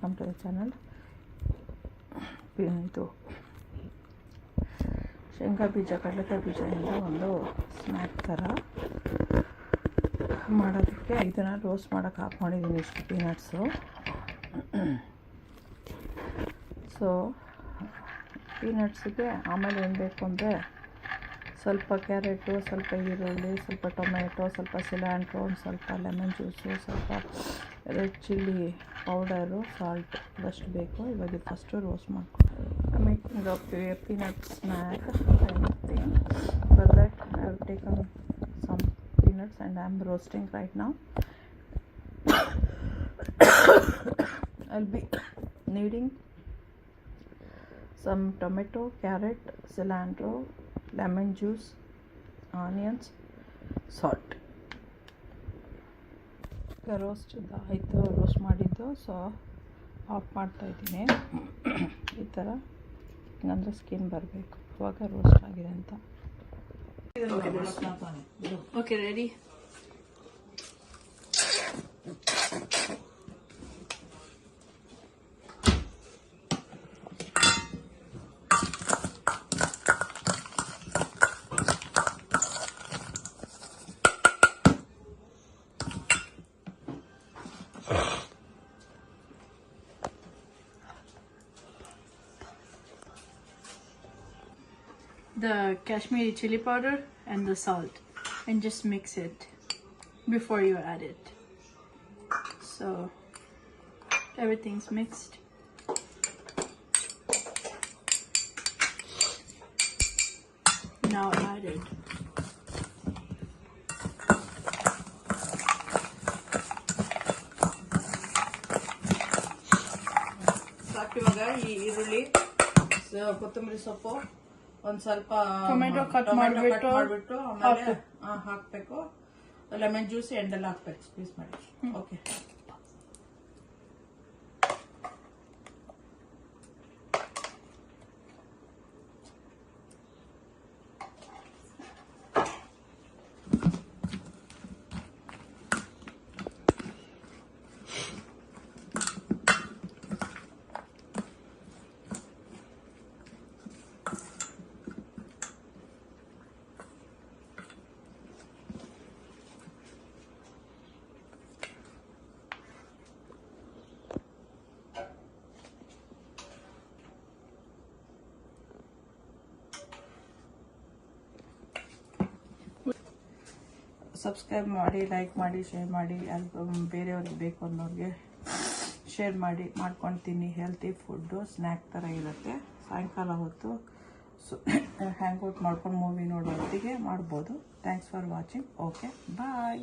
Welcome to the channel. ಇದು ಶೇಂಗಾ ಬೀಜ ಕಡಲೆಕಾಯಿ ಬೀಜದಿಂದ ಒಂದು ಸ್ನ್ಯಾಕ್ ಥರ ಮಾಡೋದಕ್ಕೆ ಇದನ್ನು ರೋಸ್ಟ್ ಮಾಡೋಕ್ಕೆ ಹಾಕ್ಕೊಂಡಿದ್ದೀನಿ ಇಷ್ಟು ಪೀನಟ್ಸು. ಸೊ ಪೀನಟ್ಸಿಗೆ ಆಮೇಲೆ ಏನು ಬೇಕು ಅಂದರೆ ಸ್ವಲ್ಪ ಕ್ಯಾರೆಟು, ಸ್ವಲ್ಪ ಈರುಳ್ಳಿ, ಸ್ವಲ್ಪ ಟೊಮೆಟೊ, ಸ್ವಲ್ಪ ಸಿಲ್ಯಾಂಟ್ರೋ, ಒಂದು ಸ್ವಲ್ಪ ಲೆಮನ್ ಜ್ಯೂಸು, ಸ್ವಲ್ಪ ರೆಡ್ ಚಿಲ್ಲಿ ಪೌಡರು, ಸಾಲ್ಟ್ ಇದಷ್ಟು ಬೇಕು. ಇವಾಗ ಫಸ್ಟು ರೋಸ್ಟ್ ಮಾಡ್ಕೊಂಡು making a peanut snack thing. For that I have taken some peanuts and I am roasting right now. I'll be needing some tomato, carrot, cilantro, lemon juice, onions, salt. Roast ಆಯಿತು, roast ಮಾಡಿದ್ದು. So of ಮಾಡ್ತಾಯಿದ್ದೀನಿ. ಈ ಥರ ಹಿಂಗಂದ್ರೆ skin ಬರಬೇಕು, ಇವಾಗ roast ಆಗಿದೆ ಅಂತ. Okay, ready? The Kashmiri chili powder and the salt, and just mix it before you add it. So everything's mixed. Now add it. ಸಾಕಿವಾಗ ಈ ಈರುಳ್ಳಿ, ಕೊತ್ತಂಬರಿ ಸೊಪ್ಪು, ಒಂದು ಸ್ವಲ್ಪ ಟೊಮೆಟೊ ಕಟ್ ಮಾಡಿಬಿಟ್ಟು ಆಮೇಲೆ ಹಾಕಬೇಕು. ಲೆಮನ್ ಜ್ಯೂಸ್ ಎಂಡೆಲ್ಲ ಹಾಕ್ಬೇಕು, ಸ್ಕ್ವೀಸ್ ಮಾಡಿ. ಓಕೆ, ಸಬ್ಸ್ಕ್ರೈಬ್ ಮಾಡಿ, ಲೈಕ್ ಮಾಡಿ, ಶೇರ್ ಮಾಡಿ. ಬೇರೆಯವ್ರಿಗೆ ಬೇಕು ಅನ್ನೋರಿಗೆ ಶೇರ್ ಮಾಡಿ. ಮಾಡ್ಕೊಂಡು ತಿನ್ನಿ. ಹೆಲ್ತಿ ಫುಡ್ಡು, ಸ್ನ್ಯಾಕ್ ಥರ ಇರುತ್ತೆ. ಸಾಯಂಕಾಲ ಹೊತ್ತು ಹ್ಯಾಂಗ್ ಔಟ್ ಮಾಡ್ಕೊಂಡು ಮೂವಿ ನೋಡೋ ಹೊತ್ತಿಗೆ ಮಾಡ್ಬೋದು. Thanks for watching. Okay, bye.